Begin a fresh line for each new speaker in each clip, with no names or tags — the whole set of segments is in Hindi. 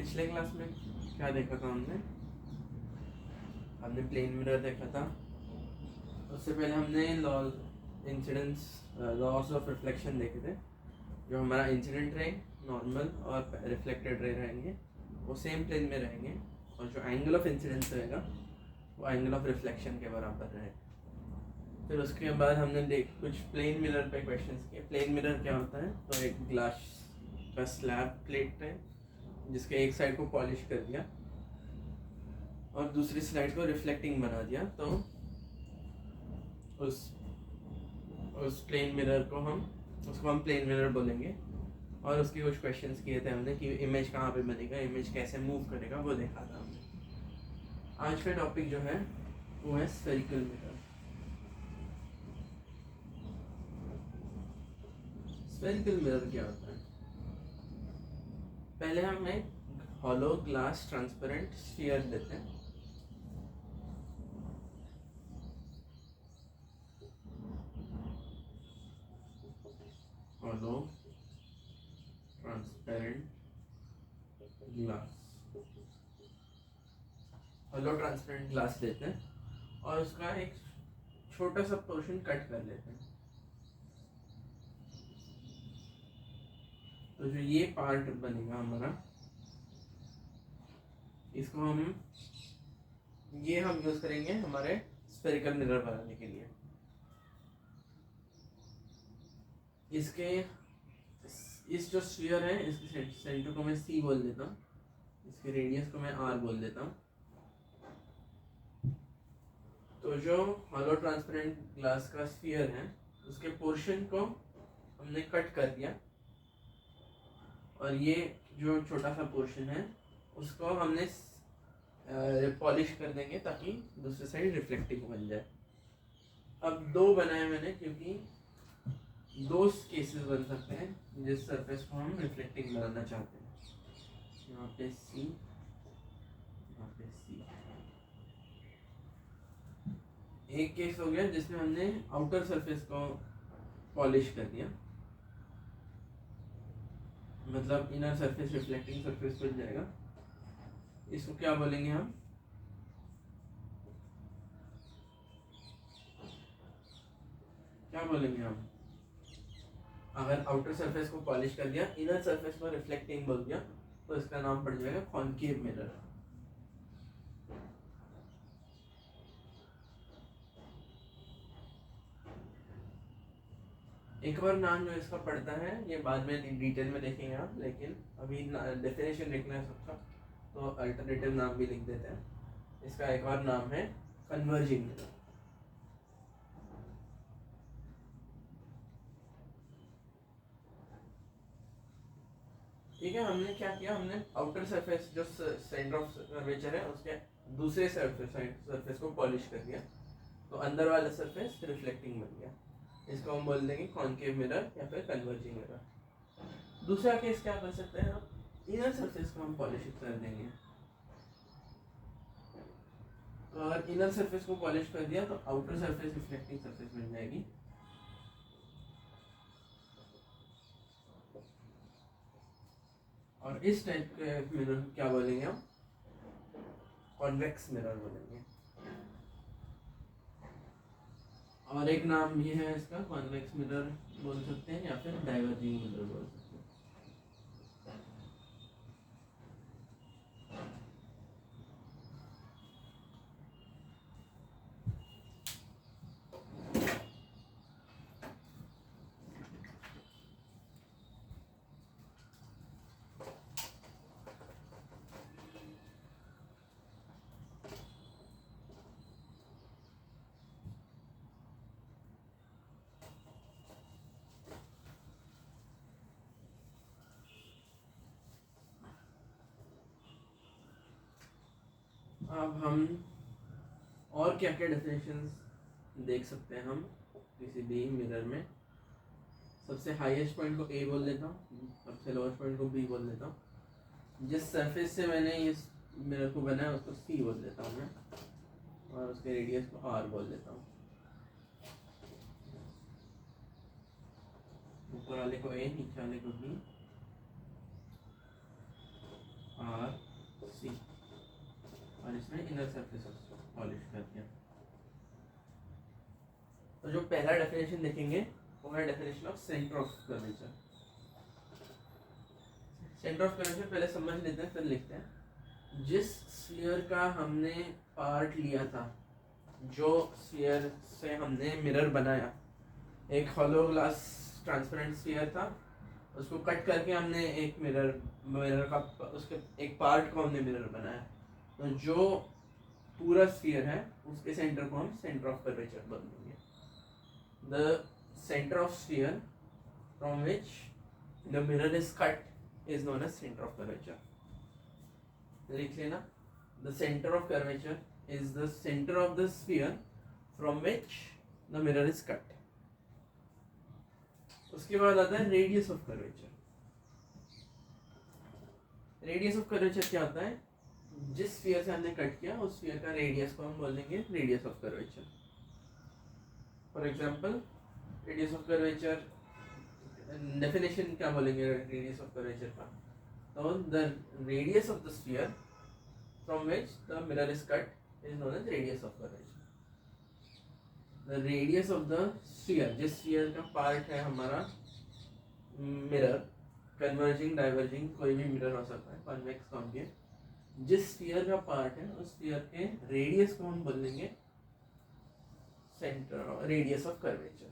पिछले क्लास में क्या देखा था हमने प्लेन मिरर देखा था। उससे पहले हमने लॉस ऑफ रिफ्लेक्शन देखे थे। जो हमारा इंसिडेंट रे नॉर्मल और रिफ्लेक्टेड रे रहेंगे वो सेम प्लेन में रहेंगे, और जो एंगल ऑफ इंसिडेंस रहेगा वो एंगल ऑफ रिफ्लेक्शन के बराबर रहेगा। फिर उसके बाद हमने कुछ प्लेन मिरर पे क्वेश्चंस किए। प्लेन मिरर क्या होता है? तो एक ग्लास का स्लैब प्लेट है जिसके एक साइड को पॉलिश कर दिया और दूसरी साइड को रिफ्लेक्टिंग बना दिया, तो उस प्लेन मिरर को हम प्लेन मिरर बोलेंगे। और उसके कुछ क्वेश्चंस किए थे हमने कि इमेज कहाँ पे बनेगा, इमेज कैसे मूव करेगा, वो देखा था हमने। आज का टॉपिक जो है वो है स्फेरिकल मिरर। स्फेरिकल मिरर क्या होता है? पहले हम एक हॉलो ग्लास ट्रांसपेरेंट स्फीयर लेते हैं। हॉलो ट्रांसपेरेंट ग्लास लेते हैं और उसका एक छोटा सा पोर्शन कट कर लेते हैं। तो जो ये पार्ट बनेगा हमारा, इसको हम यूज करेंगे हमारे स्फेरिकल मिरर बनाने के लिए। इसके इस जो स्फीयर है इसके सेंटर को मैं C बोल देता हूँ, इसके रेडियस को मैं R बोल देता हूँ। तो जो हॉलो ट्रांसपेरेंट ग्लास का स्फीयर है उसके पोर्शन को हमने कट कर दिया, और ये जो छोटा सा पोर्शन है उसको हमने पॉलिश कर देंगे ताकि दूसरी साइड रिफ्लेक्टिंग बन जाए। अब दो बनाए मैंने क्योंकि दो केसेस बन सकते हैं जिस सरफेस को हम रिफ्लेक्टिंग बनाना चाहते हैं। यहाँ पे C, यहाँ पे C। एक केस हो गया जिसमें हमने आउटर सरफेस को पॉलिश कर दिया, मतलब इनर सरफेस रिफ्लेक्टिंग सरफेस बन जाएगा। इसको क्या बोलेंगे हम? क्या बोलेंगे हम? अगर आउटर सरफेस को पॉलिश कर दिया, इनर सरफेस को रिफ्लेक्टिंग बोल दिया, तो इसका नाम पड़ जाएगा कॉनकेव मिरर। एक और नाम जो इसका पड़ता है ये बाद में डिटेल में देखेंगे आप, लेकिन अभी डेफिनेशन देखना है सबका, तो अल्टरनेटिव नाम भी लिख देते हैं। इसका एक और नाम है कन्वर्जिंग मिरर। ठीक है, हमने क्या किया, हमने आउटर सरफेस जो सेंटर ऑफ कर्वेचर है उसके दूसरे सरफेस को पॉलिश कर दिया, तो अंदर वाला सरफेस रिफ्लेक्टिंग बन गया। इसको हम बोल देंगे कॉनकेव मिरर या फिर कन्वर्जिंग मिरर। दूसरा केस क्या कर सकते हैं हम? इनर सरफेस को हम पॉलिश कर देंगे। तो अगर इनर सरफेस को पॉलिश कर दिया तो आउटर सरफेस रिफ्लेक्टिंग सरफेस बन जाएगी। और इस टाइप के मिरर क्या बोलेंगे हम? कॉन्वेक्स मिरर बोलेंगे। और एक नाम ये है इसका, कॉन्वेक्स मिरर बोल सकते हैं या फिर डाइवर्जिंग मिरर बोल सकते हैं। अब हम और क्या क्या डेफिनेशंस देख सकते हैं हम किसी भी मिरर में। सबसे हाईएस्ट पॉइंट को A बोल देता हूँ, सबसे लोएस्ट पॉइंट को B बोल देता हूँ। जिस सरफेस से मैंने इस मिरर को बनाया उसको C बोल देता हूँ मैं, और उसके रेडियस को R बोल देता हूँ। ऊपर वाले को A, नीचे वाले को B, आर सी, और इसमें इनर सरफेस पॉलिश कर दिया। तो जो पहला डेफिनेशन देखेंगे वो है definition of centre of curvature. Centre of curvature पहले समझ लेते हैं फिर लिखते हैं। जिस स्फीयर का हमने पार्ट लिया था, जो स्फीयर से हमने मिरर बनाया, एक हॉलो ग्लास ट्रांसपेरेंट स्फीयर था, उसको कट करके हमने एक मिरर का उसके एक पार्ट को हमने मिरर बनाया। तो जो पूरा स्फीयर है उसके सेंटर को हम सेंटर ऑफ कर्वेचर बोल देंगे। The center of sphere from which the mirror is cut is known as center of curvature. लिख लेना, the center of curvature is the center of the sphere from which the mirror is cut. उसके बाद आता है radius of curvature. Radius of curvature क्या होता है? जिस sphere से हमने कट किया उस sphere का radius को हम बोलेंगे radius of curvature. For example, radius of curvature definition क्या बोलेंगे radius of curvature का? So the radius of the sphere from which the mirror is cut is known as radius of curvature. The radius of the sphere, जिस sphere का part है हमारा mirror, converging, diverging, कोई भी mirror हो सकता है, convex, concave, जिस sphere का part है उस sphere के radius को हम बोलेंगे सेंटर रेडियस ऑफ कर्वेचर।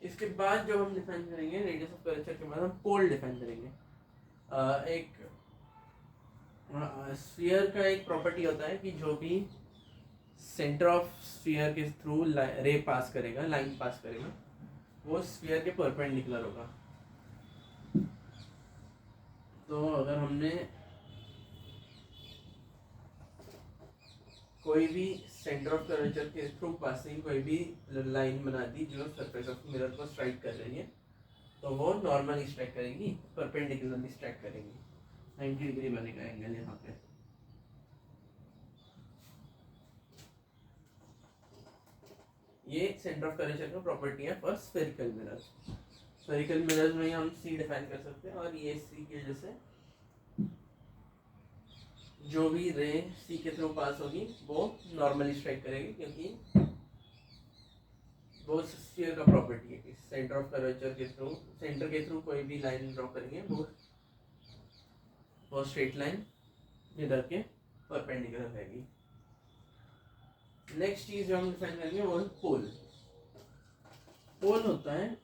इसके बाद जो हम डिफाइन करेंगे रेडियस ऑफ कर्वेचर के बाद हम पोल डिफाइन करेंगे। एक स्फीयर का एक प्रॉपर्टी होता है कि जो भी सेंटर ऑफ स्फीयर के थ्रू रे पास करेगा, लाइन पास करेगा, वो स्फीयर के परपेंडिकुलर होगा। तो अगर हमने कोई भी सेंटर ऑफ कर्वेचर के थ्रू पासिंग कोई भी लाइन बना दी जो सरफेस ऑफ मिरर को स्ट्राइक कर रही है, तो वो नॉर्मली स्ट्राइक करेगी, परपेंडिकुलरली स्ट्राइक करेगी, 90 डिग्री बनेगा एंगल यहाँ पे। ये सेंटर ऑफ कर्वेचर का प्रॉपर्टी है for spherical mirror. Spherical mirror में हम सी डिफाइन कर सकते हैं, और ये सी की वजह से जो भी रे सी के थ्रू पास होगी वो नॉर्मली स्ट्राइक करेगी, क्योंकि वो स्फीयर का प्रॉपर्टी है कि सेंटर ऑफ कर्वेचर के थ्रू, सेंटर के थ्रू कोई भी लाइन ड्रॉ करेंगे वो स्ट्रेट लाइन मिरर के परपेंडिकुलर रहेगी। नेक्स्ट चीज जो हम डिफाइन करेंगे वो है पोल। पोल होता है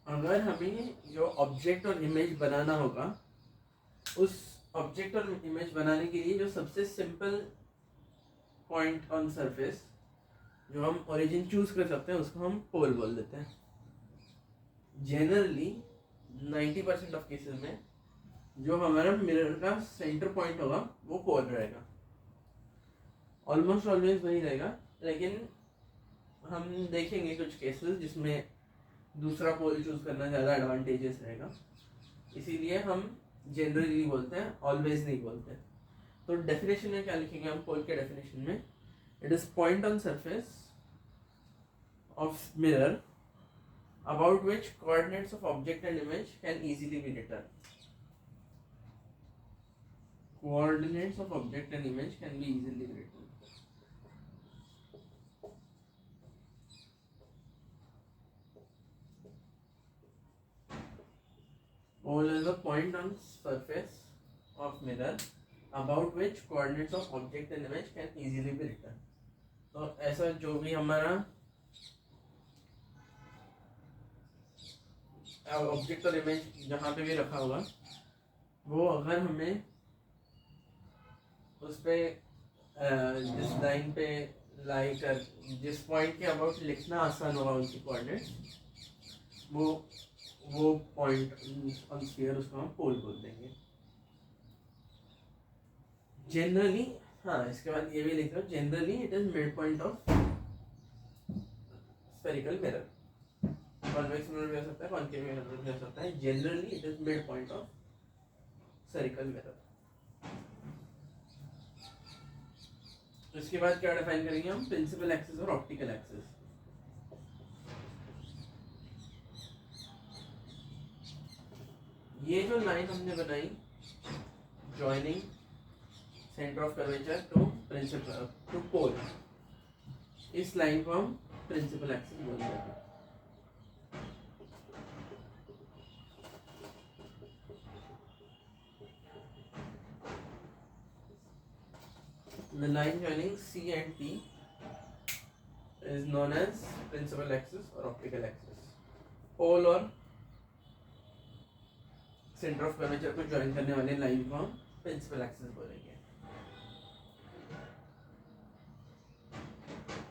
अगर हमें जो ऑब्जेक्ट और इमेज बनाना होगा, उस ऑब्जेक्ट और इमेज बनाने के लिए जो सबसे सिंपल पॉइंट ऑन सरफेस जो हम ओरिजिन चूज कर सकते हैं उसको हम पोल बोल देते हैं। जनरली 90% ऑफ केसेस में जो हमारा मिरर का सेंटर पॉइंट होगा वो पोल रहेगा, ऑलमोस्ट ऑलवेज वही रहेगा। लेकिन हम देखेंगे कुछ केसेस जिसमें दूसरा पोल चूज करना ज़्यादा एडवांटेजेस रहेगा, इसीलिए हम जनरली बोलते हैं, ऑलवेज नहीं बोलते। तो डेफिनेशन में क्या लिखेंगे हम पोल के डेफिनेशन में? It is point on surface of mirror about which coordinates of object and image can easily B return. Coordinates of object and image can be easily return. Pole is a point on surface of mirror about which coordinates of object and image can easily be written. तो ऐसा जो भी हमारा ऑब्जेक्ट और इमेज जहाँ पे भी रखा होगा, वो अगर हमें उस पे जिस लाइन पे लाई कर जिस पॉइंट के अबाउट लिखना आसान होगा उनकी कोऑर्डिनेट्स, वो पॉइंट ऑन स्फीयर उसको हम पोल बोल देंगे जनरली। हाँ, इसके बाद ये भी लिख लो, generally it is mid point of spherical mirror. Convex mirror भी हो सकता है, कॉनकेव मिरर भी हो सकता है, generally it is mid point of spherical mirror. इसके बाद क्या डिफाइन करेंगे हम? प्रिंसिपल एक्सिस और ऑप्टिकल एक्सिस। ये जो लाइन हमने बनाई joining centre of curvature to principal to pole, इस लाइन को हम प्रिंसिपल एक्सिस बोलते हैं। The line joining C and T is known as principal axis or optical axis. Pole और सेंटर ऑफ कर्वेचर को ज्वाइन करने वाले लाइन को हम प्रिंसिपल एक्सिस बोलेंगे।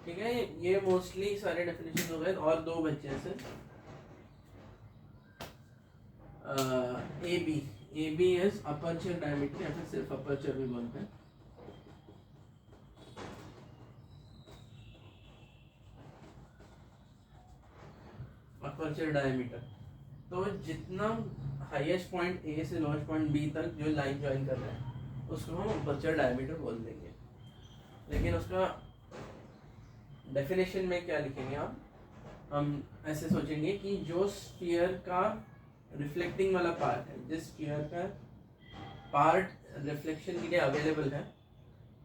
ठीक है, ये मोस्टली सारे डेफिनेशन हो गए और दो बच्चे हैं सिर्फ। A B is aperture diameter या फिर सिर्फ अपर्चर भी बोलते हैं। अपर्चर डायमीटर, तो जितना हाईएस्ट पॉइंट ए से लोएस्ट पॉइंट बी तक जो लाइन ज्वाइन कर रहे हैं उसको हम अपर्चर डायमीटर बोल देंगे। लेकिन उसका डेफिनेशन में क्या लिखेंगे आप, हम ऐसे सोचेंगे कि जो स्फीयर का रिफ्लेक्टिंग वाला पार्ट है, जिस स्फीयर का पार्ट रिफ्लेक्शन के लिए अवेलेबल है,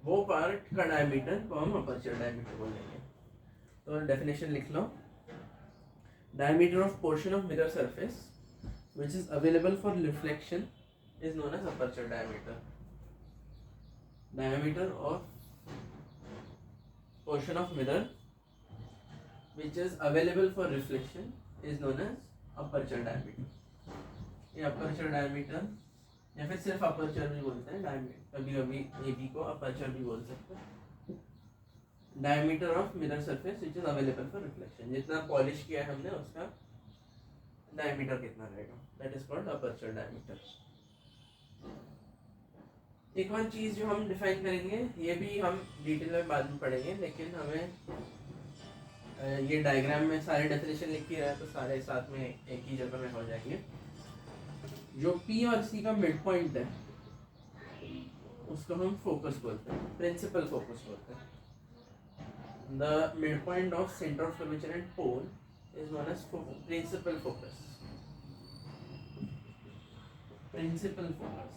वो पार्ट का डायमीटर को हम अपर्चर डायमीटर बोलेंगे। तो डेफिनेशन लिख लो, diameter of portion of mirror surface which is available for reflection is known as aperture diameter. Diameter of portion of mirror which is available for reflection is known as aperture diameter. ये aperture diameter या फिर सिर्फ aperture भी बोलते हैं, diameter कभी कभी AB को aperture भी बोल सकते हैं। Diameter of mirror surface which is available for reflection, जितना पॉलिश किया है हमने उसका डायमीटर कितना रहेगा, that is called aperture diameter. एक और चीज जो हम डिफाइन करेंगे, ये भी हम डिटेल में बाद में पढ़ेंगे, लेकिन हमें ये डायग्राम में सारे डेफिनेशन लिख के रहा है तो सारे साथ में एक ही जगह में हो जाएंगे। जो P और C का मिड पॉइंट है उसको हम फोकस बोलते हैं, प्रिंसिपल फोकस बोलते हैं। The midpoint of center of curvature and pole is known as principal focus. Principal focus.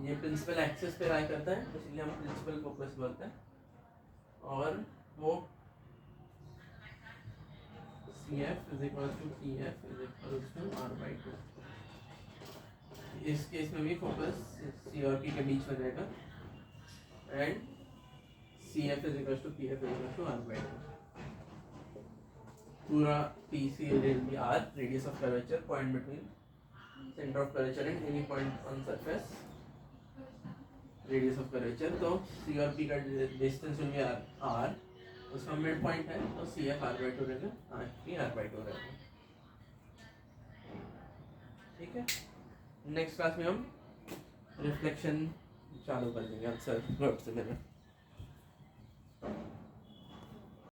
ये principal axis पे lie करता है, इसलिए हम principal focus बोलते हैं। और वो CF is equal to PF is equal to R/2। इस केस में भी फोकस C और P के बीच में रहेगा and CF is equal to PF is equal to R/2। पूरा PC will be R, radius of curvature, point between center of curvature and any point on surface, radius of curvature। तो C और P का distance will be R, उसका मिड पॉइंट है तो CF R/2 रहेगा, P R/2 रहेगा। ठीक है, नेक्स्ट क्लास में हम रिफ्लेक्शन चालू कर देंगे आंसर वर्ड से मेरा।